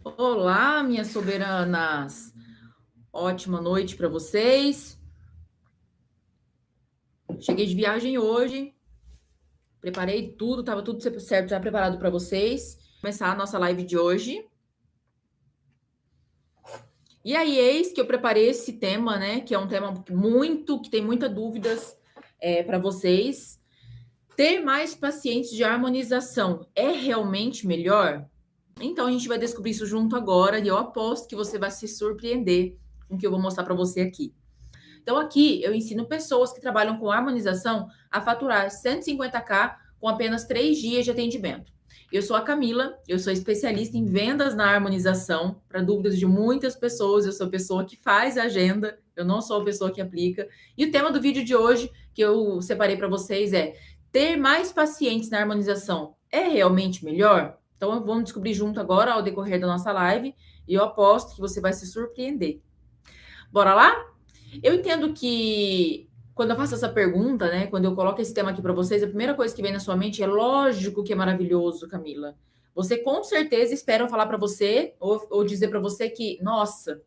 Olá, minhas soberanas. Ótima noite para vocês. Cheguei de viagem hoje, preparei tudo, estava tudo certo, já preparado para vocês. Começar a nossa live de hoje. E aí, eis que eu preparei esse tema, né? Que é um tema que tem muitas dúvidas para vocês. Ter mais pacientes de harmonização é realmente melhor? Então a gente vai descobrir isso junto agora e eu aposto que você vai se surpreender com o que eu vou mostrar para você aqui. Então, aqui eu ensino pessoas que trabalham com harmonização a faturar 150k com apenas 3 dias de atendimento. Eu sou a Camila, eu sou especialista em vendas na harmonização, para dúvidas de muitas pessoas. Eu sou a pessoa que faz a agenda, eu não sou a pessoa que aplica. E o tema do vídeo de hoje, que eu separei para vocês, é: ter mais pacientes na harmonização é realmente melhor? Então, vamos descobrir junto agora ao decorrer da nossa live, e eu aposto que você vai se surpreender. Bora lá? Eu entendo que quando eu faço essa pergunta, né, quando eu coloco esse tema aqui para vocês, a primeira coisa que vem na sua mente é: lógico que é maravilhoso, Camila. Você com certeza espera eu falar para você ou dizer para você que, nossa,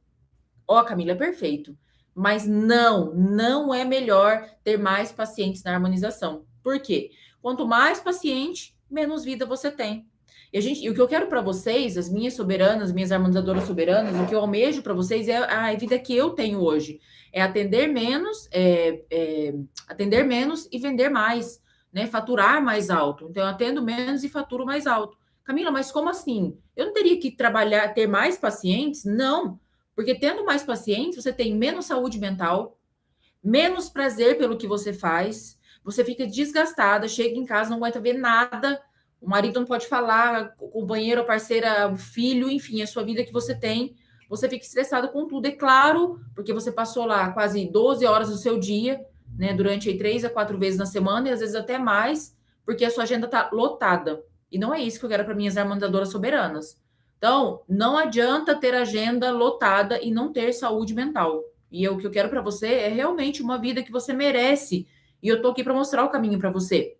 ó, Camila, é perfeito. Mas não é melhor ter mais pacientes na harmonização. Por quê? Quanto mais paciente, menos vida você tem. E o que eu quero para vocês, as minhas soberanas, minhas harmonizadoras soberanas, o que eu almejo para vocês é a vida que eu tenho hoje. É atender menos e vender mais, né? Faturar mais alto. Então, eu atendo menos e faturo mais alto. Camila, mas como assim? Eu não teria que trabalhar, ter mais pacientes? Não. Porque tendo mais pacientes, você tem menos saúde mental, menos prazer pelo que você faz, você fica desgastada, chega em casa, não aguenta ver nada, o marido não pode falar, o companheiro, a parceira, o filho, enfim, a sua vida que você tem, você fica estressado com tudo, é claro, porque você passou lá quase 12 horas do seu dia, né, durante aí 3 a 4 vezes na semana, e às vezes até mais, porque a sua agenda está lotada. E não é isso que eu quero para minhas harmonizadoras soberanas. Então, não adianta ter agenda lotada e não ter saúde mental. O que eu quero para você é realmente uma vida que você merece. E eu tô aqui para mostrar o caminho para você.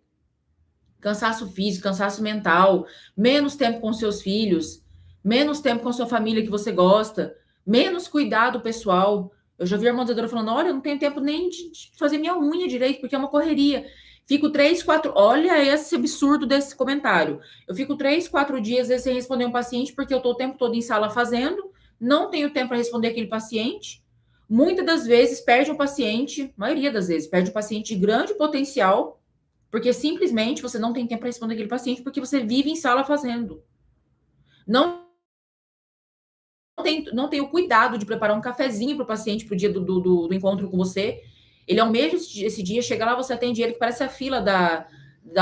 Cansaço físico, cansaço mental, menos tempo com seus filhos, menos tempo com a sua família que você gosta, menos cuidado pessoal. Eu já vi a harmonizadora falando: olha, eu não tenho tempo nem de fazer minha unha direito, porque é uma correria. Fico 3, 4. Olha esse absurdo desse comentário. Eu fico 3, 4 dias, às vezes, sem responder um paciente, porque eu tô o tempo todo em sala fazendo, não tenho tempo para responder aquele paciente. Muitas das vezes perde um paciente, maioria das vezes, perde um paciente de grande potencial, porque simplesmente você não tem tempo para responder aquele paciente, porque você vive em sala fazendo. Não tem o cuidado de preparar um cafezinho para o paciente para o dia do encontro com você. Ele almeja esse dia, chega lá, você atende ele, que parece a fila da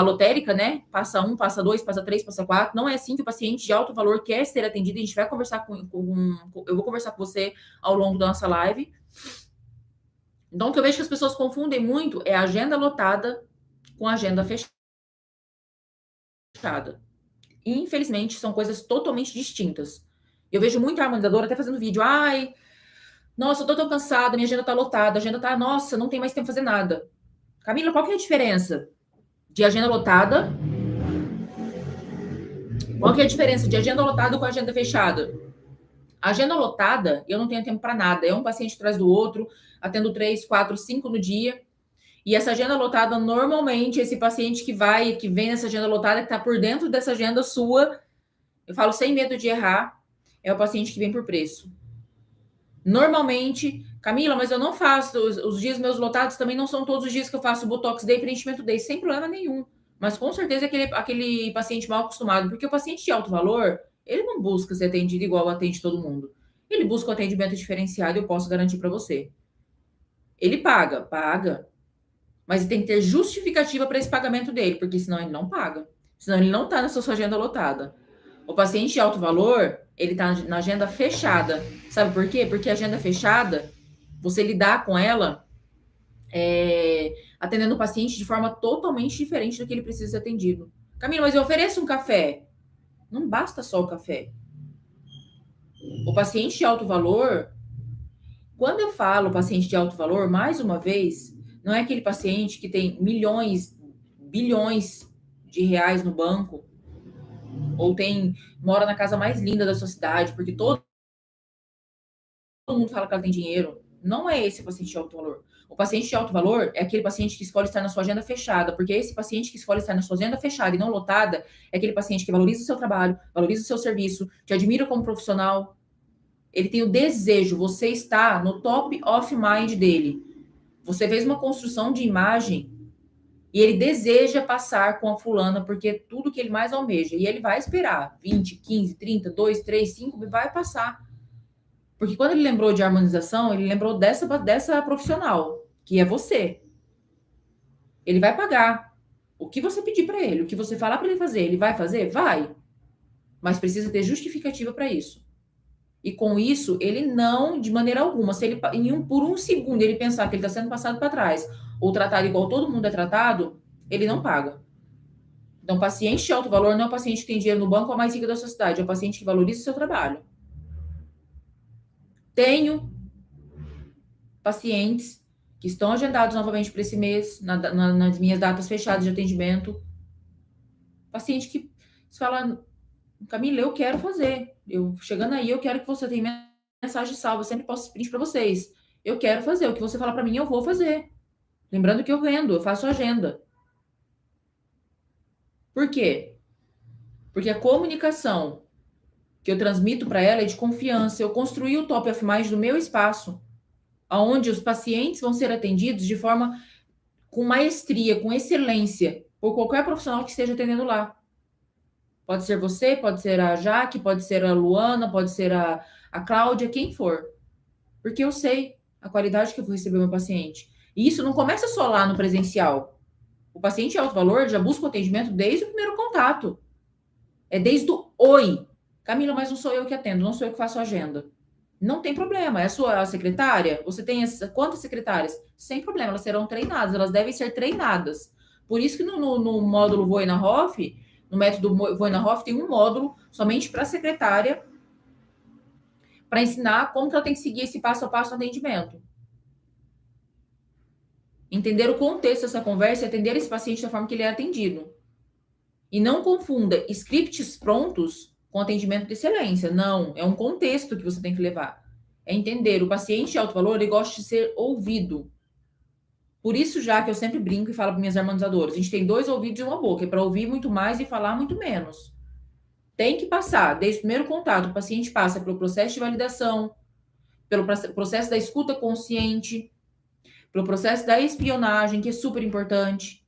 lotérica, né? Passa 1, passa 2, passa 3, passa 4. Não é assim que o paciente de alto valor quer ser atendido. A gente vai conversar eu vou conversar com você ao longo da nossa live. Então, o que eu vejo que as pessoas confundem muito é a agenda lotada com a agenda fechada. E, infelizmente, são coisas totalmente distintas. Eu vejo muita harmonizadora até fazendo vídeo: ai, nossa, eu tô tão cansada, minha agenda tá lotada, a agenda tá, nossa, não tem mais tempo pra fazer nada. Camila, qual que é a diferença de agenda lotada? Qual que é a diferença de agenda lotada com agenda fechada? A agenda lotada, eu não tenho tempo para nada. É um paciente atrás do outro, atendo 3, 4, 5 no dia. E essa agenda lotada, normalmente, esse paciente que vem nessa agenda lotada, que tá por dentro dessa agenda sua, eu falo sem medo de errar, é o paciente que vem por preço. Normalmente, Camila, mas eu não faço, os dias meus lotados também não são todos os dias que eu faço Botox Day e preenchimento Day, sem problema nenhum. Mas com certeza é aquele paciente mal acostumado, porque o paciente de alto valor, ele não busca ser atendido igual atende todo mundo. Ele busca um atendimento diferenciado, eu posso garantir para você. Ele paga, mas ele tem que ter justificativa para esse pagamento dele, porque senão ele não paga. Senão ele não está na sua agenda lotada. O paciente de alto valor, ele está na agenda fechada. Sabe por quê? Porque a agenda fechada, você lidar com ela atendendo o paciente de forma totalmente diferente do que ele precisa ser atendido. Camila, mas eu ofereço um café. Não basta só o café. O paciente de alto valor, quando eu falo paciente de alto valor, mais uma vez, não é aquele paciente que tem milhões, bilhões de reais no banco, ou mora na casa mais linda da sua cidade, porque todo mundo fala que ela tem dinheiro. Não é esse o paciente de alto valor. O paciente de alto valor é aquele paciente que escolhe estar na sua agenda fechada, porque esse paciente que escolhe estar na sua agenda fechada e não lotada é aquele paciente que valoriza o seu trabalho, valoriza o seu serviço, te admira como profissional. Ele tem o desejo, você está no top of mind dele. Você fez uma construção de imagem e ele deseja passar com a fulana, porque é tudo que ele mais almeja. E ele vai esperar 20, 15, 30, 2, 3, 5, vai passar. Porque quando ele lembrou de harmonização, ele lembrou dessa profissional, que é você. Ele vai pagar. O que você pedir para ele, o que você falar para ele fazer, ele vai fazer? Vai. Mas precisa ter justificativa para isso. E com isso, ele não, de maneira alguma, se ele por um segundo ele pensar que ele está sendo passado para trás ou tratado igual todo mundo é tratado, ele não paga. Então, paciente de alto valor não é o paciente que tem dinheiro no banco ou a mais rica da sociedade, é o paciente que valoriza o seu trabalho. Tenho pacientes que estão agendados novamente para esse mês, nas minhas datas fechadas de atendimento. Paciente que fala, Camila, eu quero fazer. Chegando aí, eu quero que você tenha mensagem salva. Eu sempre posto print para vocês. Eu quero fazer. O que você falar para mim, eu vou fazer. Lembrando que eu vendo, eu faço agenda. Por quê? Porque a comunicação que eu transmito para ela é de confiança. Eu construí o top of mind do meu espaço, onde os pacientes vão ser atendidos de forma com maestria, com excelência, por qualquer profissional que esteja atendendo lá. Pode ser você, pode ser a Jaque, pode ser a Luana, pode ser a Cláudia, quem for. Porque eu sei a qualidade que eu vou receber meu paciente. E isso não começa só lá no presencial. O paciente de alto valor já busca o atendimento desde o primeiro contato. É desde o oi. Camila, mas não sou eu que atendo, não sou eu que faço a agenda. Não tem problema. É a sua secretária? Você tem quantas secretárias? Sem problema, elas serão treinadas, elas devem ser treinadas. Por isso que no módulo Voina-Hoff, no método Voina-Hoff, tem um módulo somente para a secretária, para ensinar como que ela tem que seguir esse passo a passo no atendimento. Entender o contexto dessa conversa e atender esse paciente da forma que ele é atendido. E não confunda scripts prontos com atendimento de excelência. Não, é um contexto que você tem que levar. É entender, o paciente de alto valor, ele gosta de ser ouvido. Por isso, já que eu sempre brinco e falo para minhas harmonizadoras, a gente tem 2 ouvidos e uma boca, é para ouvir muito mais e falar muito menos. Tem que passar, desde o primeiro contato, o paciente passa pelo processo de validação, pelo processo da escuta consciente, pelo processo da espionagem, que é super importante,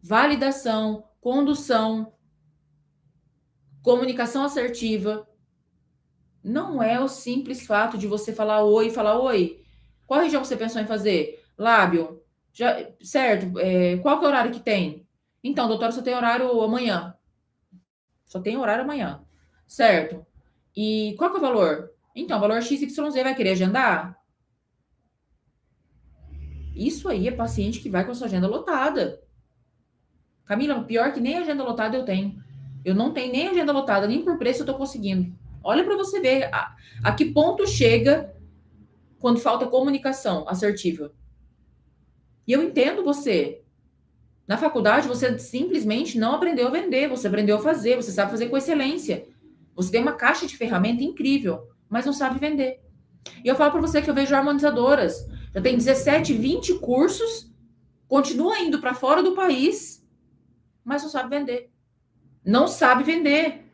validação, condução, comunicação assertiva. Não é o simples fato de você falar oi. Qual região você pensou em fazer? Lábio. Já, certo. Qual que é o horário que tem? Então, doutora, só tem horário amanhã. Só tem horário amanhã. Certo. E qual que é o valor? Então, o valor XYZ vai querer agendar? Isso aí é paciente que vai com a sua agenda lotada. Camila, pior que nem agenda lotada eu tenho. Eu não tenho nem agenda lotada, nem por preço eu tô conseguindo. Olha para você ver a que ponto chega quando falta comunicação assertiva. E eu entendo você. Na faculdade, você simplesmente não aprendeu a vender, você aprendeu a fazer, você sabe fazer com excelência. Você tem uma caixa de ferramenta incrível, mas não sabe vender. E eu falo para você que eu vejo harmonizadoras. Já tem 17, 20 cursos, continua indo para fora do país, mas não sabe vender. Não sabe vender.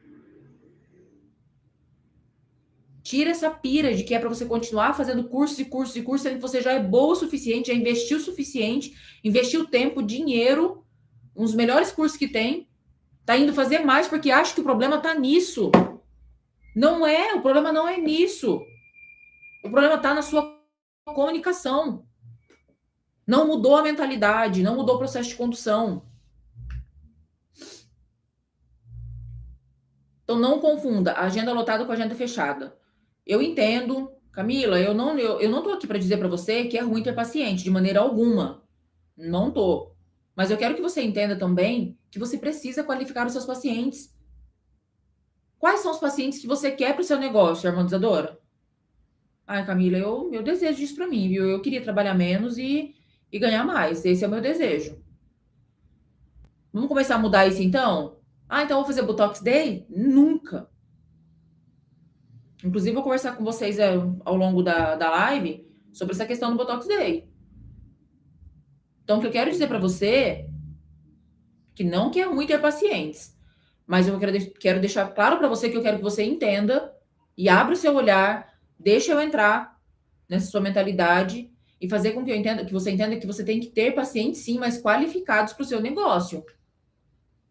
Tira essa pira de que é para você continuar fazendo cursos e cursos e cursos, sendo que você já é boa o suficiente, já investiu o suficiente, investiu tempo, dinheiro, uns melhores cursos que tem, tá indo fazer mais porque acha que o problema tá nisso. Não é, o problema não é nisso. O problema tá na sua comunicação. Não mudou a mentalidade, não mudou o processo de condução. Então não confunda a agenda lotada com a agenda fechada. Eu entendo, Camila, eu não tô aqui para dizer para você que é ruim ter paciente, de maneira alguma. Não tô. Mas eu quero que você entenda também que você precisa qualificar os seus pacientes. Quais são os pacientes que você quer para o seu negócio, harmonizadora? Ai, Camila, eu desejo isso para mim, viu? Eu queria trabalhar menos e ganhar mais. Esse é o meu desejo. Vamos começar a mudar isso então? Ah, então eu vou fazer Botox Day? Nunca. Inclusive, vou conversar com vocês ao longo da live sobre essa questão do Botox Day. Então, o que eu quero dizer para você, que não que é ruim ter pacientes, mas eu quero deixar claro para você que eu quero que você entenda e abra o seu olhar, deixa eu entrar nessa sua mentalidade e fazer com que eu entenda, que você entenda que você tem que ter pacientes sim, mas qualificados para o seu negócio.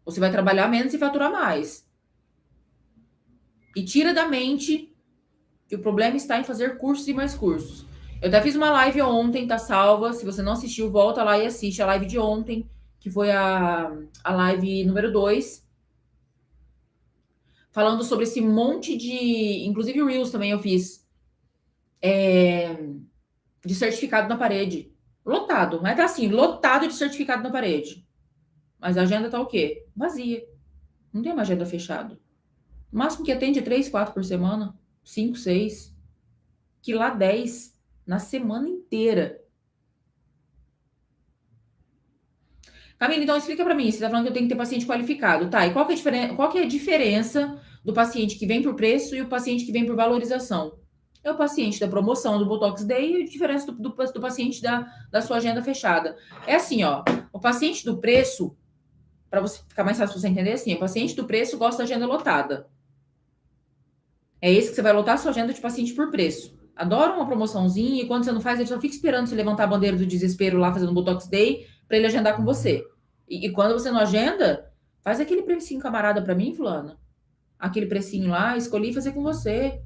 Você vai trabalhar menos e faturar mais. E tira da mente que o problema está em fazer cursos e mais cursos. Eu até fiz uma live ontem, tá salva. Se você não assistiu, volta lá e assiste a live de ontem, que foi a live número 2, falando sobre esse monte de. Inclusive, o Reels também eu fiz. De certificado na parede. Lotado, mas tá assim, lotado de certificado na parede. Mas a agenda tá o quê? Vazia. Não tem uma agenda fechada. O máximo que atende é 3, 4 por semana. 5, 6. Que lá 10 na semana inteira. Camila, então explica para mim. Você tá falando que eu tenho que ter paciente qualificado. Tá, e qual que é a diferença do paciente que vem por preço e o paciente que vem por valorização? É o paciente da promoção do Botox Day e a diferença do paciente da sua agenda fechada. É assim, ó. O paciente do preço, para você ficar mais fácil pra você entender, assim, o paciente do preço gosta da agenda lotada. É esse que você vai lotar a sua agenda de paciente por preço. Adora uma promoçãozinha e quando você não faz, ele só fica esperando você levantar a bandeira do desespero lá fazendo Botox Day para ele agendar com você. E quando você não agenda, faz aquele precinho camarada para mim, fulana. Aquele precinho lá, escolhi fazer com você.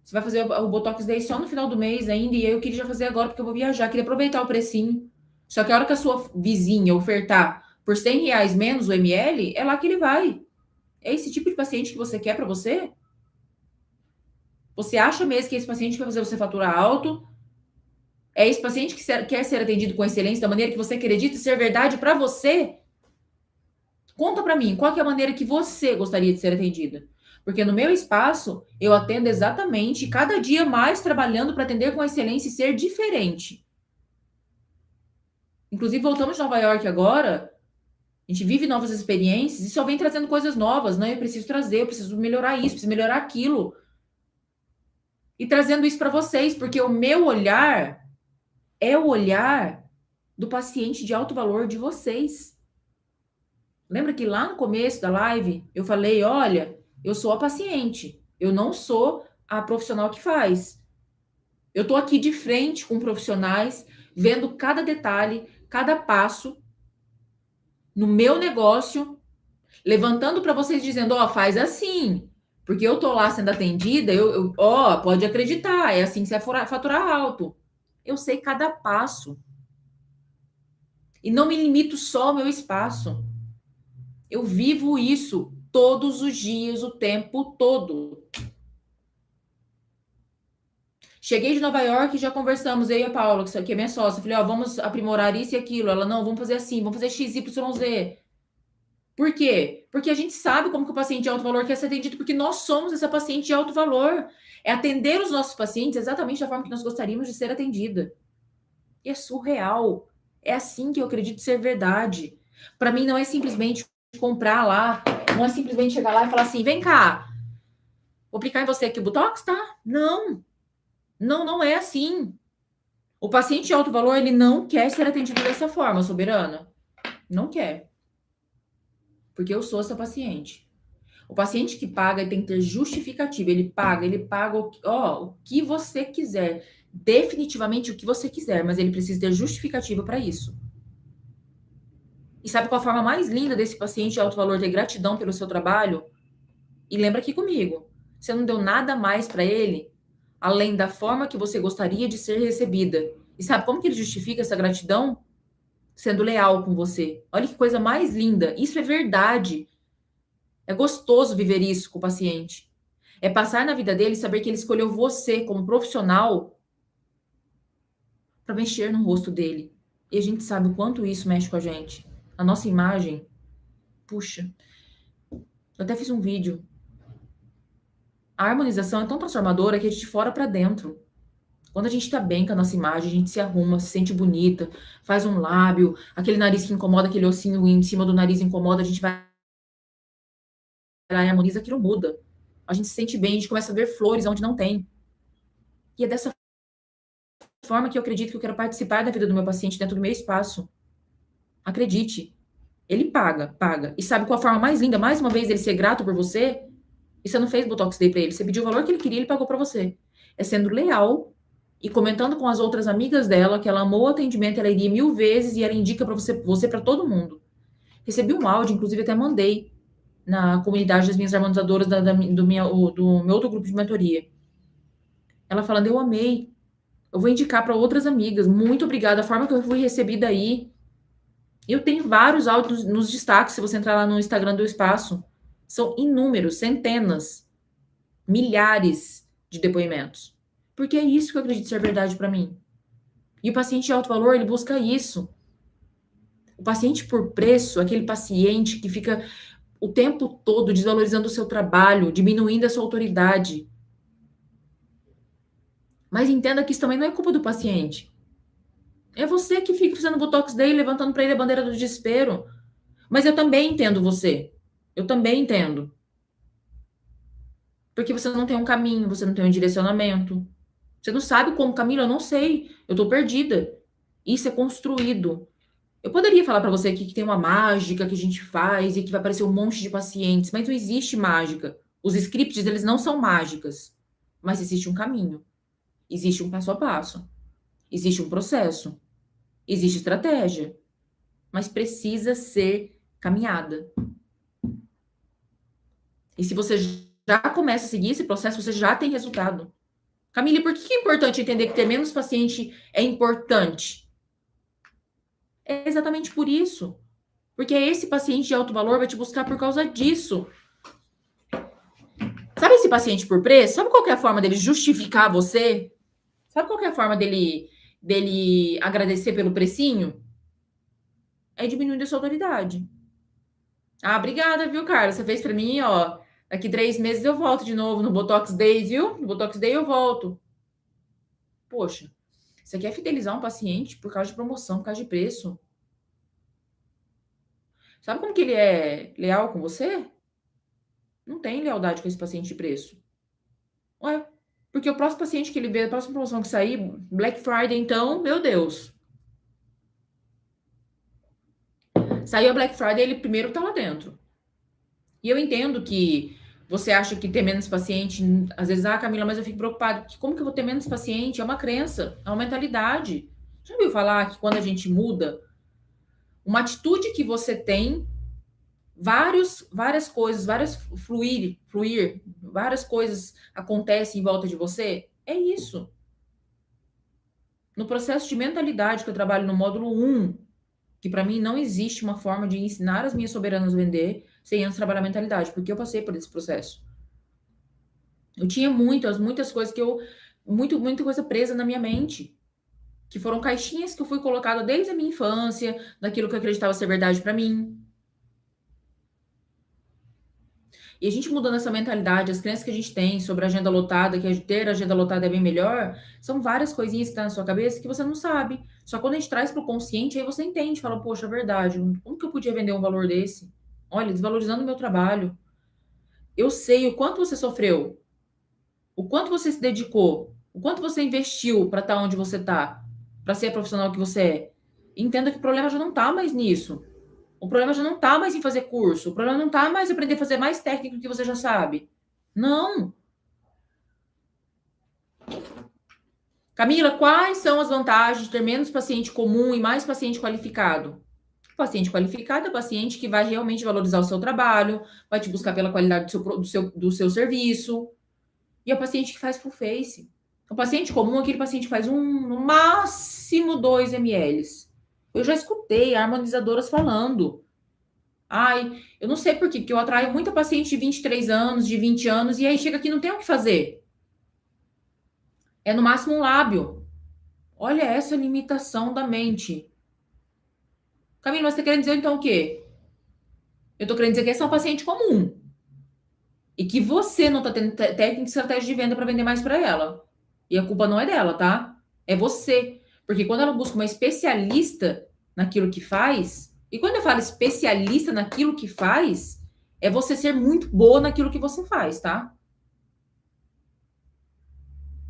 Você vai fazer o Botox Day só no final do mês ainda e eu queria já fazer agora porque eu vou viajar, queria aproveitar o precinho. Só que a hora que a sua vizinha ofertar por R$ 100 menos o ml, é lá que ele vai. É esse tipo de paciente que você quer para você? Você acha mesmo que esse paciente vai fazer você faturar alto? É esse paciente que quer ser atendido com excelência da maneira que você acredita ser verdade para você? Conta para mim, qual que é a maneira que você gostaria de ser atendida? Porque no meu espaço, eu atendo exatamente, cada dia mais trabalhando para atender com excelência e ser diferente. Inclusive, voltamos de Nova York agora, a gente vive novas experiências e só vem trazendo coisas novas, né? Eu preciso trazer, eu preciso melhorar isso, preciso melhorar aquilo. E trazendo isso para vocês, porque o meu olhar é o olhar do paciente de alto valor de vocês. Lembra que lá no começo da live eu falei: olha, eu sou a paciente, eu não sou a profissional que faz. Eu tô aqui de frente com profissionais, vendo cada detalhe, cada passo no meu negócio, levantando para vocês dizendo: ó, faz assim. Porque eu tô lá sendo atendida, ó, pode acreditar, é assim que você vai faturar alto. Eu sei cada passo. E não me limito só ao meu espaço. Eu vivo isso todos os dias, o tempo todo. Cheguei de Nova York e já conversamos, eu e a Paula, que é minha sócia. Falei, ó, vamos aprimorar isso e aquilo. Ela, não, vamos fazer assim, vamos fazer X, Y, Z. Por quê? Porque a gente sabe como que o paciente de alto valor quer ser atendido, porque nós somos essa paciente de alto valor. É atender os nossos pacientes exatamente da forma que nós gostaríamos de ser atendida. E é surreal. É assim que eu acredito ser verdade. Para mim, não é simplesmente comprar lá, não é simplesmente chegar lá e falar assim, vem cá, vou aplicar em você aqui o Botox, tá? Não, não é assim. O paciente de alto valor, ele não quer ser atendido dessa forma, soberana. Não quer. Porque eu sou essa paciente. O paciente que paga, ele tem que ter justificativa. Ele paga o que você quiser. Definitivamente o que você quiser, mas ele precisa ter justificativa para isso. E sabe qual a forma mais linda desse paciente de alto valor ter gratidão pelo seu trabalho? E lembra aqui comigo, você não deu nada mais para ele além da forma que você gostaria de ser recebida. E sabe como que ele justifica essa gratidão? Sendo leal com você. Olha que coisa mais linda. Isso é verdade. É gostoso viver isso com o paciente. É passar na vida dele e saber que ele escolheu você como profissional para mexer no rosto dele. E a gente sabe o quanto isso mexe com a gente. A nossa imagem, puxa. Eu até fiz um vídeo. A harmonização é tão transformadora que é de fora para dentro. Quando a gente tá bem com a nossa imagem, a gente se arruma, se sente bonita, faz um lábio, aquele nariz que incomoda, aquele ossinho em cima do nariz incomoda, a gente vai lá e harmoniza, aquilo muda. A gente se sente bem, a gente começa a ver flores onde não tem. E é dessa forma que eu acredito que eu quero participar da vida do meu paciente dentro do meu espaço. Acredite, ele paga, paga. E sabe qual a forma mais linda, mais uma vez, ele ser grato por você? E você não fez Botox Day pra ele, você pediu o valor que ele queria, ele pagou pra você. É sendo leal e comentando com as outras amigas dela que ela amou o atendimento, ela iria 1000 vezes e ela indica pra você para todo mundo. Recebi um áudio, inclusive até mandei na comunidade das minhas harmonizadoras do meu outro grupo de mentoria. Ela falando, eu amei. Eu vou indicar para outras amigas. Muito obrigada. A forma que eu fui recebida aí. Eu tenho vários áudios nos destaques, se você entrar lá no Instagram do Espaço. São inúmeros, centenas, milhares de depoimentos. Porque é isso que eu acredito ser verdade para mim. E o paciente de alto valor, ele busca isso. O paciente por preço, aquele paciente que fica o tempo todo desvalorizando o seu trabalho, diminuindo a sua autoridade. Mas entenda que isso também não é culpa do paciente. É você que fica fazendo Botox dele, levantando para ele a bandeira do desespero. Mas eu também entendo você. Eu também entendo. Porque você não tem um caminho, você não tem um direcionamento. Você não sabe como, Camila, eu não sei. Eu tô perdida. Isso é construído. Eu poderia falar para você aqui que tem uma mágica que a gente faz e que vai aparecer um monte de pacientes, mas não existe mágica. Os scripts, eles não são mágicas. Mas existe um caminho. Existe um passo a passo. Existe um processo. Existe estratégia. Mas precisa ser caminhada. E se você já começa a seguir esse processo, você já tem resultado. Camille, por que é importante entender que ter menos paciente é importante? É exatamente por isso. Porque esse paciente de alto valor vai te buscar por causa disso. Sabe esse paciente por preço? Sabe qual é a forma dele justificar você? Sabe qual é a forma dele agradecer pelo precinho? É diminuindo a sua autoridade. Ah, obrigada, viu, Carla? Você fez pra mim, ó. Daqui 3 meses eu volto de novo no Botox Day, viu? No Botox Day eu volto. Poxa, você quer fidelizar um paciente por causa de promoção, por causa de preço? Sabe como que ele é leal com você? Não tem lealdade com esse paciente de preço. Ué, porque o próximo paciente que ele vê, a próxima promoção que sair, Black Friday, então, meu Deus. Saiu a Black Friday, ele primeiro tá lá dentro. E eu entendo que você acha que ter menos paciente, às vezes, Camila, mas eu fico preocupada, porque como que eu vou ter menos paciente? É uma crença, é uma mentalidade. Já ouviu falar que quando a gente muda, uma atitude que você tem, várias coisas, fluir, várias coisas acontecem em volta de você? É isso. No processo de mentalidade que eu trabalho no módulo 1, que para mim não existe uma forma de ensinar as minhas soberanas a vender sem antes trabalhar a mentalidade, porque eu passei por esse processo. Eu tinha muitas coisas muita coisa presa na minha mente, que foram caixinhas que eu fui colocada desde a minha infância, daquilo que eu acreditava ser verdade para mim. E a gente mudando essa mentalidade, as crenças que a gente tem sobre a agenda lotada, que ter agenda lotada é bem melhor, são várias coisinhas que estão na sua cabeça que você não sabe. Só quando a gente traz para o consciente, aí você entende, fala, poxa, é verdade, como que eu podia vender um valor desse? Olha, desvalorizando o meu trabalho. Eu sei o quanto você sofreu, o quanto você se dedicou, o quanto você investiu para estar onde você está, para ser a profissional que você é. Entenda que o problema já não está mais nisso. O problema já não está mais em fazer curso. O problema não está mais em aprender a fazer mais técnico que você já sabe. Não. Camila, quais são as vantagens de ter menos paciente comum e mais paciente qualificado? O paciente qualificado é o paciente que vai realmente valorizar o seu trabalho, vai te buscar pela qualidade do seu serviço. E é o paciente que faz full face. O paciente comum é aquele paciente que faz no máximo 2 ml. Eu já escutei harmonizadoras falando. Ai, eu não sei por quê, porque eu atraio muita paciente de 23 anos, de 20 anos, e aí chega aqui e não tem o que fazer. É no máximo um lábio. Olha essa limitação da mente. Camila, mas você tá querendo dizer então o quê? Eu tô querendo dizer que esse é um paciente comum. E que você não tá tendo técnica e estratégia de venda para vender mais para ela. E a culpa não é dela, tá? É você. Porque quando ela busca uma especialista naquilo que faz, e quando eu falo especialista naquilo que faz, É você ser muito boa naquilo que você faz, tá?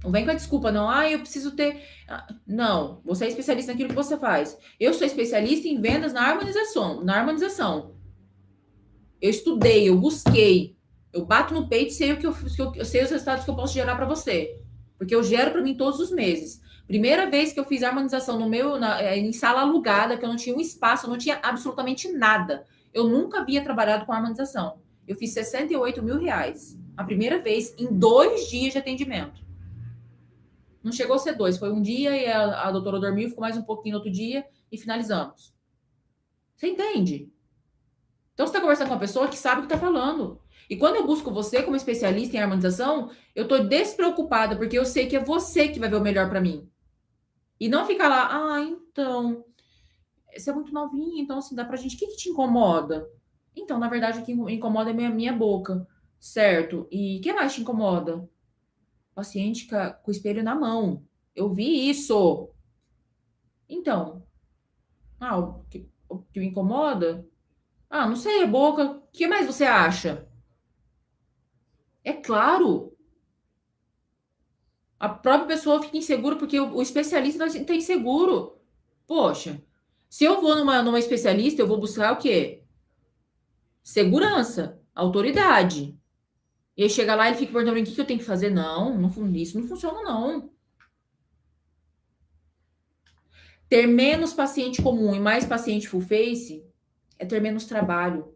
Não vem com a desculpa, não. Ah, eu preciso ter. Não, você é especialista naquilo que você faz. Eu sou especialista em vendas na harmonização. Na harmonização. Eu estudei, eu busquei. Eu bato no peito e sei o que eu sei os resultados que eu posso gerar para você. Porque eu gero para mim todos os meses. Primeira vez que eu fiz harmonização no meu, em sala alugada, que eu não tinha um espaço, eu não tinha absolutamente nada. Eu nunca havia trabalhado com harmonização. Eu fiz R$ 68.000. A primeira vez em 2 dias de atendimento. Não chegou a ser 2, foi um dia e a doutora dormiu, ficou mais um pouquinho no outro dia e finalizamos. Você entende? Então você está conversando com uma pessoa que sabe o que está falando. E quando eu busco você como especialista em harmonização, eu estou despreocupada, porque eu sei que é você que vai ver o melhor para mim. E não ficar lá, então, você é muito novinha, então assim, dá pra gente, o que que te incomoda? Então, na verdade, o que incomoda é minha boca, certo? E o que mais te incomoda? Paciente com o espelho na mão. Eu vi isso. Então, o que me incomoda? Não sei, a boca. O que mais você acha? É claro, a própria pessoa fica insegura porque o especialista está inseguro. Poxa, se eu vou numa especialista, eu vou buscar o quê? Segurança, autoridade. E aí chega lá e ele fica perguntando o que eu tenho que fazer. Não, isso não funciona, não. Ter menos paciente comum e mais paciente full face é ter menos trabalho,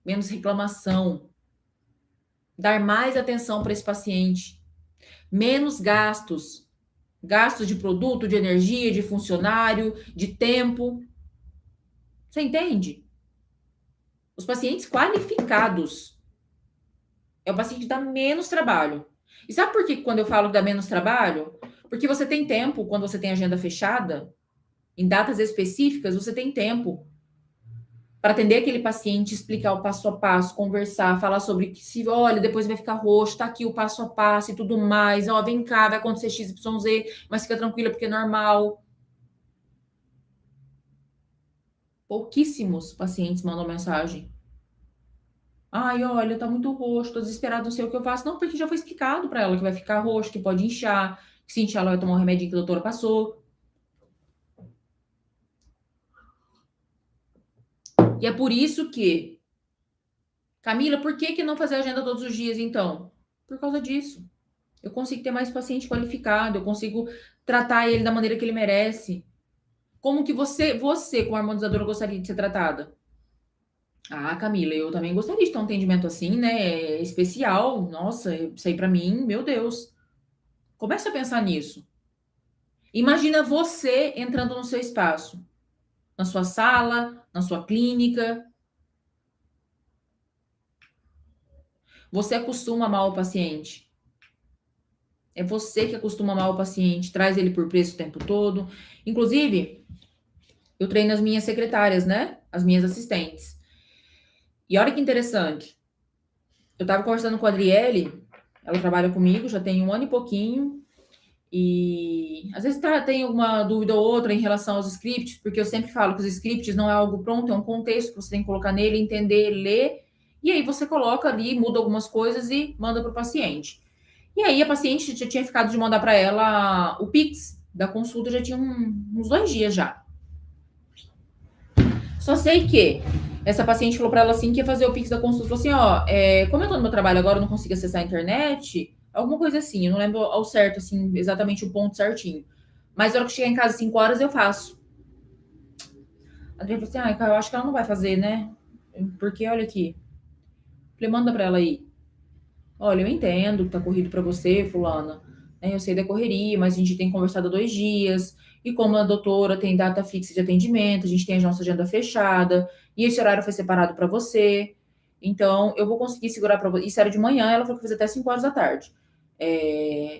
menos reclamação, dar mais atenção para esse paciente, menos gastos, gastos de produto, de energia, de funcionário, de tempo. Você entende? Os pacientes qualificados é o paciente que dá menos trabalho. E sabe por que quando eu falo que dá menos trabalho? Porque você tem tempo, quando você tem agenda fechada, em datas específicas, você tem tempo para atender aquele paciente, explicar o passo a passo, conversar, falar sobre que se, olha, depois vai ficar roxo, tá aqui o passo a passo e tudo mais, ó, vem cá, vai acontecer XYZ, mas fica tranquila porque é normal. Pouquíssimos pacientes mandam mensagem. Ai, olha, tá muito roxo, tô desesperado, não sei o que eu faço. Não, porque já foi explicado para ela que vai ficar roxo, que pode inchar, que se inchar ela vai tomar um remédio que a doutora passou. E é por isso que, Camila, por que não fazer agenda todos os dias então? Por causa disso. Eu consigo ter mais paciente qualificado, eu consigo tratar ele da maneira que ele merece. Como que você como harmonizadora, gostaria de ser tratada? Camila, eu também gostaria de ter um atendimento assim, né? Especial. Nossa, isso aí pra mim, meu Deus. Começa a pensar nisso. Imagina você entrando no seu espaço, na sua sala, na sua clínica. Você acostuma mal o paciente. É você que acostuma mal o paciente, traz ele por preço o tempo todo. Inclusive, eu treino as minhas secretárias, né? As minhas assistentes. E olha que interessante. Eu estava conversando com a Adriele, ela trabalha comigo, já tem 1 ano e pouquinho. E às vezes tem alguma dúvida ou outra em relação aos scripts, porque eu sempre falo que os scripts não é algo pronto, é um contexto que você tem que colocar nele, entender, ler, e aí você coloca ali, muda algumas coisas e manda para o paciente. E aí a paciente já tinha ficado de mandar para ela o Pix da consulta, já tinha uns 2 dias já. Só sei que essa paciente falou para ela assim que ia fazer o Pix da consulta. Falou assim, ó, como eu tô no meu trabalho agora, eu não consigo acessar a internet, alguma coisa assim. Eu não lembro ao certo, assim, exatamente o ponto certinho. Mas na hora que chegar em casa às 5 horas, eu faço. A Adriana falou assim, eu acho que ela não vai fazer, né? Porque, olha aqui. Falei, manda pra ela aí. Olha, eu entendo que tá corrido pra você, fulana. Né? Eu sei da correria, mas a gente tem conversado há 2 dias. E como a doutora tem data fixa de atendimento, a gente tem a nossa agenda fechada. E esse horário foi separado pra você. Então, eu vou conseguir segurar pra você. Isso era de manhã, ela falou que fazer até 5 horas da tarde.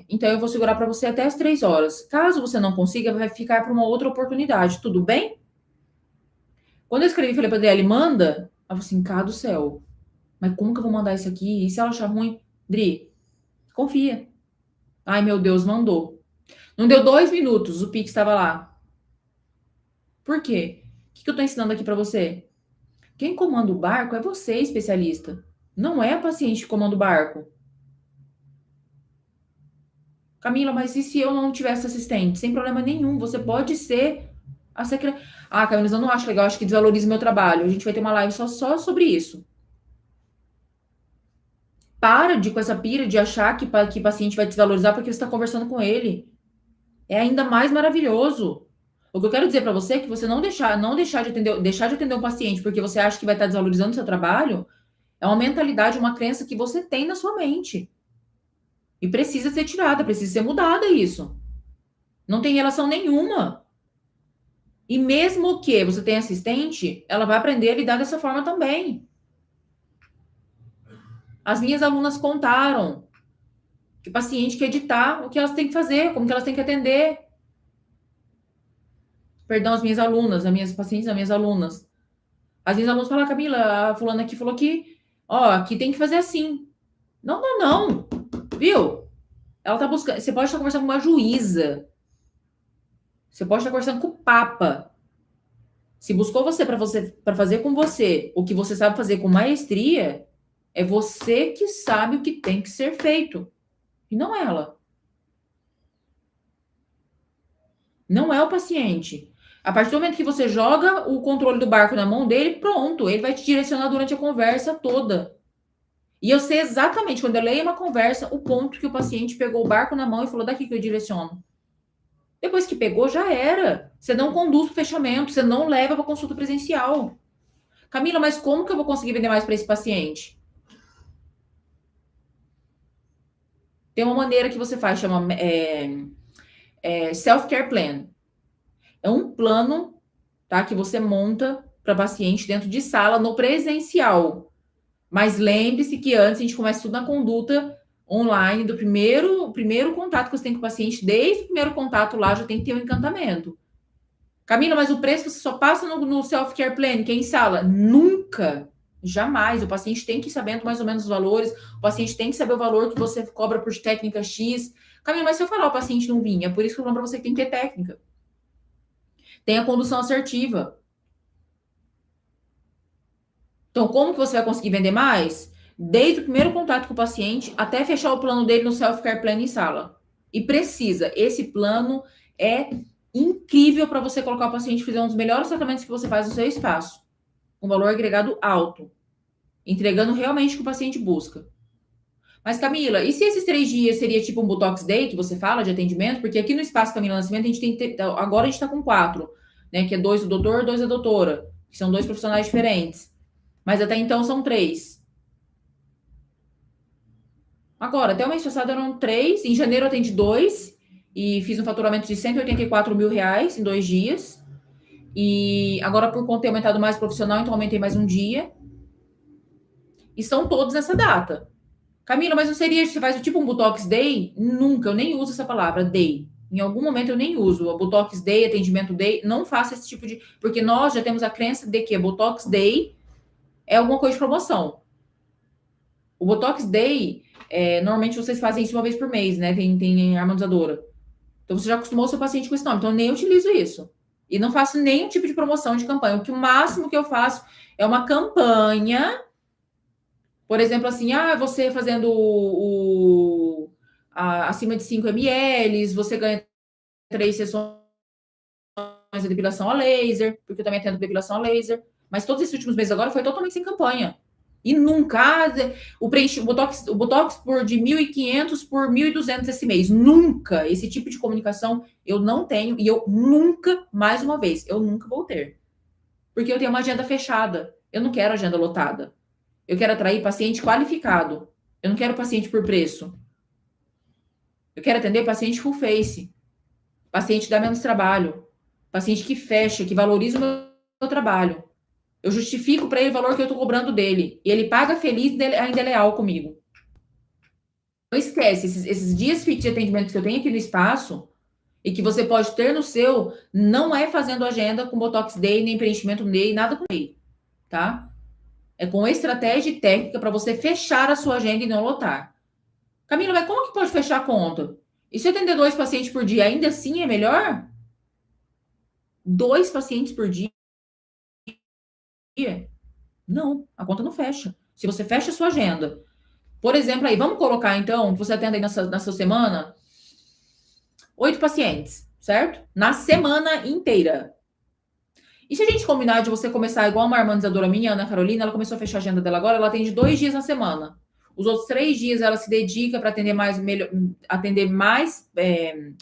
Então, eu vou segurar pra você até as 3 horas. Caso você não consiga, vai ficar para uma outra oportunidade. Tudo bem? Quando eu escrevi, falei pra Adriele, manda. Ela falou assim, cá do céu. Mas como que eu vou mandar isso aqui? E se ela achar ruim? Dri, confia. Ai, meu Deus, mandou. Não deu 2 minutos, o Pix estava lá. Por quê? O que eu tô ensinando aqui pra você? Quem comanda o barco é você, especialista. Não é a paciente que comanda o barco. Camila, mas e se eu não tivesse assistente? Sem problema nenhum, você pode ser a secretária. Ah, Camila, eu não acho legal, acho que desvaloriza o meu trabalho. A gente vai ter uma live só sobre isso. Para de com essa pira de achar que paciente vai desvalorizar porque você está conversando com ele. É ainda mais maravilhoso. O que eu quero dizer para você é que você deixar de atender um paciente porque você acha que vai estar desvalorizando o seu trabalho, é uma mentalidade, uma crença que você tem na sua mente. E precisa ser tirada, precisa ser mudada isso. Não tem relação nenhuma. E mesmo que você tenha assistente, ela vai aprender a lidar dessa forma também. As minhas alunas contaram que o paciente quer editar o que elas têm que fazer, como que elas têm que atender. Perdão, as minhas alunas, as minhas pacientes, as minhas alunas. As minhas alunas falam, Camila, a fulana aqui falou que, ó, aqui tem que fazer assim. Não, não, não. Viu? Ela tá buscando. Você pode estar conversando com uma juíza. Você pode estar conversando com o Papa. Se buscou você para fazer com você o que você sabe fazer com maestria, é você que sabe o que tem que ser feito. E não ela. Não é o paciente. A partir do momento que você joga o controle do barco na mão dele, pronto, ele vai te direcionar durante a conversa toda. E eu sei exatamente, quando eu leio uma conversa, o ponto que o paciente pegou o barco na mão e falou, daqui que eu direciono. Depois que pegou, já era. Você não conduz para o fechamento, você não leva para consulta presencial. Camila, mas como que eu vou conseguir vender mais para esse paciente? Tem uma maneira que você faz, chama self-care plan. É um plano, tá, que você monta para paciente dentro de sala no presencial. Mas lembre-se que antes a gente começa tudo na conduta online, do primeiro contato que você tem com o paciente, desde o primeiro contato lá já tem que ter um encantamento. Camila, mas o preço você só passa no self-care plan, que é em sala? Nunca, jamais. O paciente tem que ir sabendo mais ou menos os valores, o paciente tem que saber o valor que você cobra por técnica X. Camila, mas se eu falar o paciente não vinha, é por isso que eu falo para você que tem que ter técnica. Tem a condução assertiva. Então, como que você vai conseguir vender mais? Desde o primeiro contato com o paciente até fechar o plano dele no self-care plan em sala. E precisa. Esse plano é incrível para você colocar o paciente fazer um dos melhores tratamentos que você faz no seu espaço. Um valor agregado alto. Entregando realmente o que o paciente busca. Mas, Camila, e se esses 3 dias seria tipo um Botox Day que você fala de atendimento? Porque aqui no Espaço Camila Nascimento a gente tem. Agora a gente está com 4, né? Que é 2 do doutor, 2 da doutora. Que são 2 profissionais diferentes. Mas até então são 3. Agora, até o mês passado eram 3. Em janeiro eu atendi 2. E fiz um faturamento de R$ 184 mil em 2 dias. E agora, por conta de ter aumentado mais profissional, então aumentei mais um dia. E são todos nessa data. Camila, mas não seria que você faz o tipo um Botox Day? Nunca, eu nem uso essa palavra, Day. Em algum momento eu nem uso. A Botox Day, atendimento Day, não faço esse tipo de. Porque nós já temos a crença de que a Botox Day é alguma coisa de promoção. O Botox Day, normalmente vocês fazem isso uma vez por mês, né? Tem harmonizadora. Então você já acostumou o seu paciente com esse nome. Então eu nem utilizo isso. E não faço nenhum tipo de promoção de campanha. O máximo que eu faço é uma campanha. Por exemplo, assim, você fazendo acima de 5 ml, você ganha 3 sessões de depilação a laser, porque eu também atendo depilação a laser. Mas todos esses últimos meses agora foi totalmente sem campanha. E nunca o Botox por de 1.500 por 1.200 esse mês. Nunca esse tipo de comunicação eu não tenho e eu nunca, mais uma vez, eu nunca vou ter. Porque eu tenho uma agenda fechada. Eu não quero agenda lotada. Eu quero atrair paciente qualificado. Eu não quero paciente por preço. Eu quero atender paciente full face. Paciente que dá menos trabalho. Paciente que fecha, que valoriza o meu trabalho. Eu justifico para ele o valor que eu estou cobrando dele. E ele paga feliz e ainda é leal comigo. Não esquece, esses dias fit de atendimento que eu tenho aqui no espaço e que você pode ter no seu, não é fazendo agenda com Botox Day, nem preenchimento Day, nada com Day, tá? É com estratégia e técnica para você fechar a sua agenda e não lotar. Camila, mas como que pode fechar a conta? E se eu atender 2 pacientes por dia, ainda assim é melhor? 2 pacientes por dia? Não, a conta não fecha. Se você fecha a sua agenda, por exemplo, aí, vamos colocar então, que você atende aí na sua semana 8 pacientes, certo? Na semana inteira. E se a gente combinar de você começar igual uma harmonizadora minha, Ana Carolina, ela começou a fechar a agenda dela agora, ela atende 2 dias na semana. Os outros 3 dias ela se dedica para atender mais, atender mais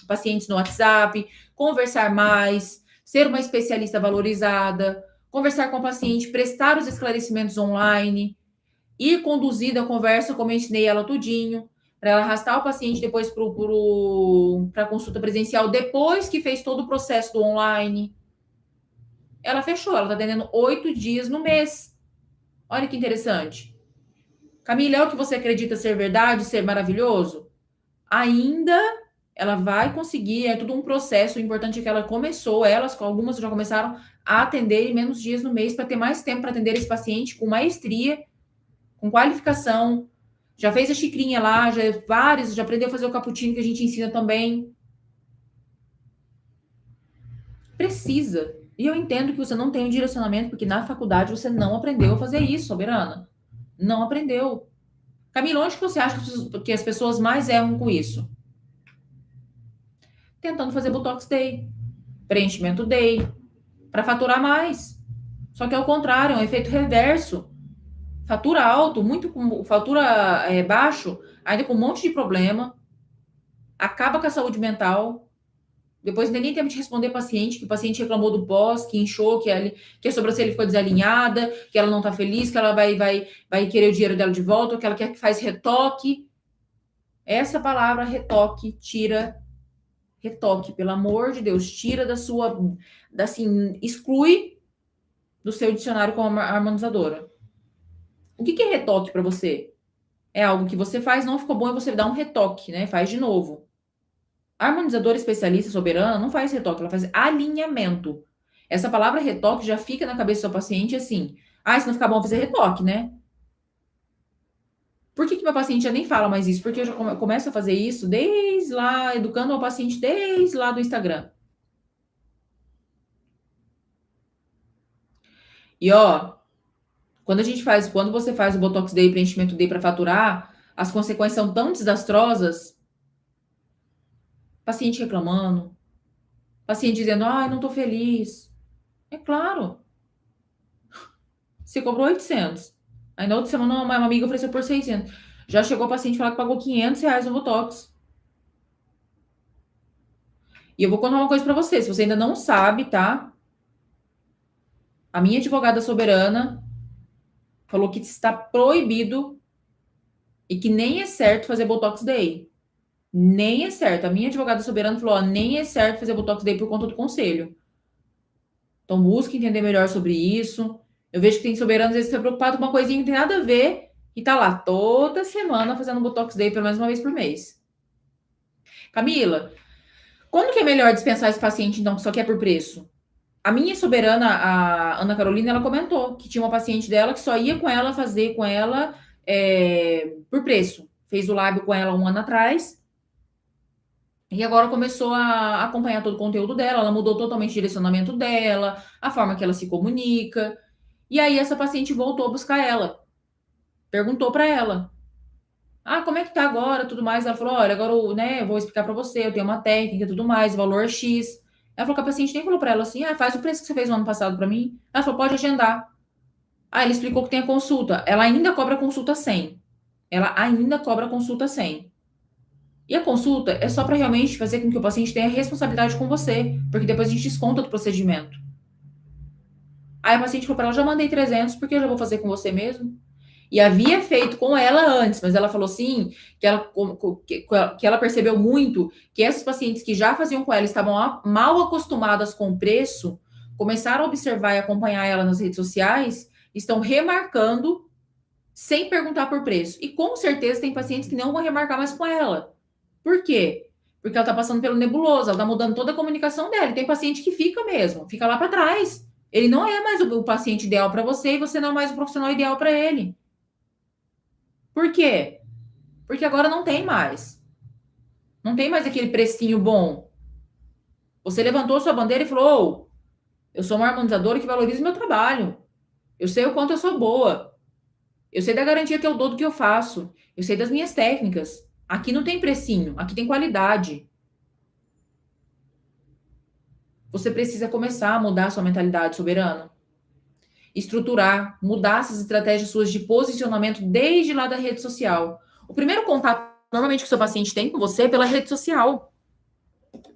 pacientes no WhatsApp, conversar mais, ser uma especialista valorizada, conversar com o paciente, prestar os esclarecimentos online, ir conduzida a conversa, como eu ensinei ela tudinho, para ela arrastar o paciente depois para a consulta presencial, depois que fez todo o processo do online. Ela fechou, ela está atendendo 8 dias no mês. Olha que interessante. Camila, é o que você acredita ser verdade, ser maravilhoso? Ainda ela vai conseguir, é tudo um processo. O importante é que ela começou, algumas já começaram a atender em menos dias no mês para ter mais tempo para atender esse paciente com maestria, com qualificação. Já fez a xicrinha lá, já aprendeu a fazer o cappuccino que a gente ensina também. Precisa. E eu entendo que você não tem um direcionamento, porque na faculdade você não aprendeu a fazer isso, soberana. Não aprendeu. Camila, onde que você acha que as pessoas mais erram com isso? Tentando fazer Botox Day, preenchimento Day, para faturar mais. Só que é o contrário, é um efeito reverso. Fatura alto, fatura baixo, ainda com um monte de problema, acaba com a saúde mental. Depois não tem nem tempo de responder paciente, que o paciente reclamou do pós, que inchou, que a sobrancelha ficou desalinhada, que ela não tá feliz, que ela vai querer o dinheiro dela de volta, ou que ela quer que faz retoque. Essa palavra retoque, retoque, pelo amor de Deus, tira exclui do seu dicionário como harmonizadora. O que é retoque para você? É algo que você faz, não ficou bom e você dá um retoque, né? Faz de novo. A harmonizadora especialista soberana não faz retoque, ela faz alinhamento. Essa palavra retoque já fica na cabeça do seu paciente assim: ah, se não ficar bom fazer retoque, né? Por que meu paciente já nem fala mais isso? Porque eu já começo a fazer isso desde lá, educando o paciente desde lá do Instagram. E ó, quando você faz o Botox Day e preenchimento Day para faturar, as consequências são tão desastrosas. Paciente reclamando, paciente dizendo: "Ah, não tô feliz". É claro. Você cobrou 800. Aí na outra semana uma amiga ofereceu por 600. Já chegou o paciente falar que pagou R$ 500 no Botox. E eu vou contar uma coisa para você, se você ainda não sabe, tá? A minha advogada soberana falou que está proibido e que nem é certo fazer Botox Day. Nem é certo. A minha advogada soberana falou, ó, nem é certo fazer Botox Day por conta do conselho. Então busque entender melhor sobre isso. Eu vejo que tem soberano, às vezes, está preocupado com uma coisinha que não tem nada a ver e tá lá toda semana fazendo Botox Day pelo menos uma vez por mês. Camila, quando que é melhor dispensar esse paciente, então, que só quer por preço? A minha soberana, a Ana Carolina, ela comentou que tinha uma paciente dela que só ia com ela fazer com ela por preço. Fez o lábio com ela 1 ano atrás. E agora começou a acompanhar todo o conteúdo dela. Ela mudou totalmente o direcionamento dela, a forma que ela se comunica. E aí essa paciente voltou a buscar ela. Perguntou para ela: ah, como é que tá agora, tudo mais. Ela falou: olha, agora eu vou explicar para você, eu tenho uma técnica e tudo mais, o valor X. Ela falou que a paciente nem falou para ela assim: ah, faz o preço que você fez no ano passado para mim. Ela falou: pode agendar. Ah, ele explicou que tem a consulta. Ela ainda cobra a consulta 100. Ela ainda cobra a consulta 100. E a consulta é só para realmente fazer com que o paciente tenha responsabilidade com você, porque depois a gente desconta do procedimento. Aí a paciente falou para ela: já mandei 300, porque eu já vou fazer com você mesmo. E havia feito com ela antes, mas ela falou sim, que ela percebeu muito que essas pacientes que já faziam com ela estavam mal acostumadas com o preço, começaram a observar e acompanhar ela nas redes sociais, estão remarcando sem perguntar por preço. E com certeza tem pacientes que não vão remarcar mais com ela. Por quê? Porque ela está passando pelo nebuloso, ela está mudando toda a comunicação dela. E tem paciente que fica mesmo, fica lá para trás. Ele não é mais o paciente ideal para você e você não é mais o profissional ideal para ele. Por quê? Porque agora não tem mais. Não tem mais aquele precinho bom. Você levantou sua bandeira e falou: eu sou uma harmonizadora que valoriza o meu trabalho. Eu sei o quanto eu sou boa. Eu sei da garantia que eu dou do que eu faço. Eu sei das minhas técnicas. Aqui não tem precinho, aqui tem qualidade. Você precisa começar a mudar a sua mentalidade, soberano. Estruturar, mudar essas estratégias suas de posicionamento desde lá da rede social. O primeiro contato, normalmente, que o seu paciente tem com você é pela rede social.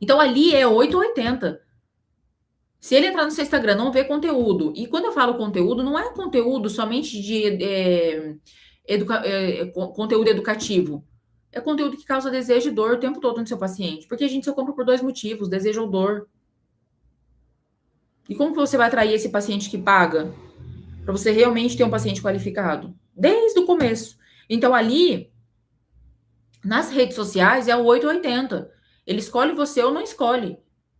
Então, ali é 8 ou 80. Se ele entrar no seu Instagram, não ver conteúdo, e quando eu falo conteúdo, não é conteúdo somente de conteúdo educativo. É conteúdo que causa desejo e dor o tempo todo no seu paciente. Porque a gente só compra por dois motivos, desejo ou dor. E como que você vai atrair esse paciente que paga? Para você realmente ter um paciente qualificado? Desde o começo. Então, ali, nas redes sociais, é o 880. Ele escolhe você ou não escolhe.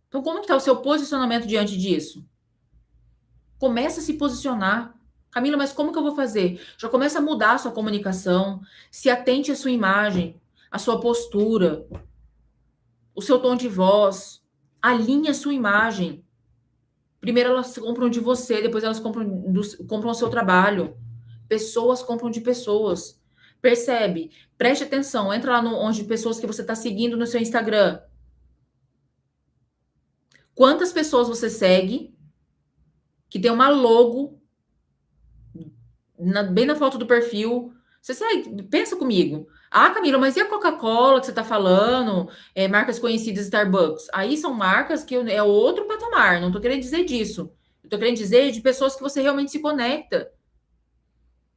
Então, como que está o seu posicionamento diante disso? Começa a se posicionar. Camila, mas como que eu vou fazer? Já começa a mudar a sua comunicação, se atente à sua imagem, à sua postura, o seu tom de voz, alinhe a sua imagem. Primeiro elas compram de você, depois elas compram o seu trabalho. Pessoas compram de pessoas. Percebe? Preste atenção. Entra lá no onde pessoas que você está seguindo no seu Instagram. Quantas pessoas você segue que tem uma logo bem na foto do perfil? Você segue, pensa comigo. Ah, Camila, mas e a Coca-Cola que você está falando? Marcas conhecidas, Starbucks. Aí são marcas que é outro patamar. Não estou querendo dizer disso. Estou querendo dizer de pessoas que você realmente se conecta.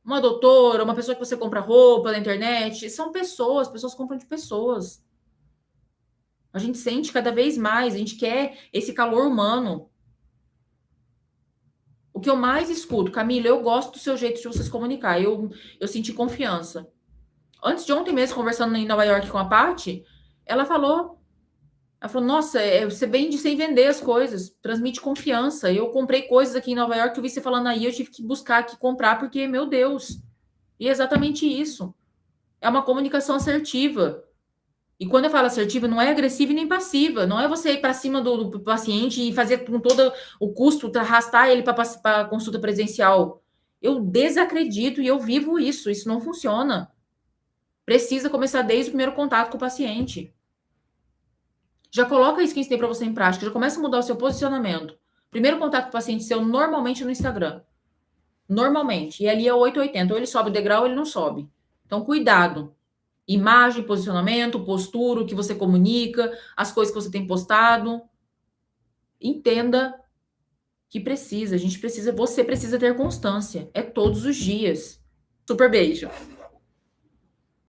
Uma doutora, uma pessoa que você compra roupa na internet. São pessoas compram de pessoas. A gente sente cada vez mais, a gente quer esse calor humano. O que eu mais escuto, Camila, eu gosto do seu jeito de você se comunicar. Eu senti confiança. Antes de ontem mesmo, conversando em Nova York com a Paty, ela falou, nossa, você vende sem vender as coisas, transmite confiança. Eu comprei coisas aqui em Nova York, eu vi você falando aí, eu tive que buscar aqui comprar, porque, meu Deus. E é exatamente isso. É uma comunicação assertiva. E quando eu falo assertiva, não é agressiva e nem passiva. Não é você ir para cima do paciente e fazer com todo o custo, arrastar ele para a consulta presencial. Eu desacredito e eu vivo isso. Isso não funciona. Precisa começar desde o primeiro contato com o paciente. Já coloca isso que eu ensinei para você em prática. Já começa a mudar o seu posicionamento. Primeiro contato com o paciente seu normalmente no Instagram. Normalmente. E ali é 880. Ou ele sobe o degrau ou ele não sobe. Então, cuidado. Imagem, posicionamento, postura, o que você comunica, as coisas que você tem postado. Entenda que precisa, você precisa ter constância. É todos os dias. Super beijo.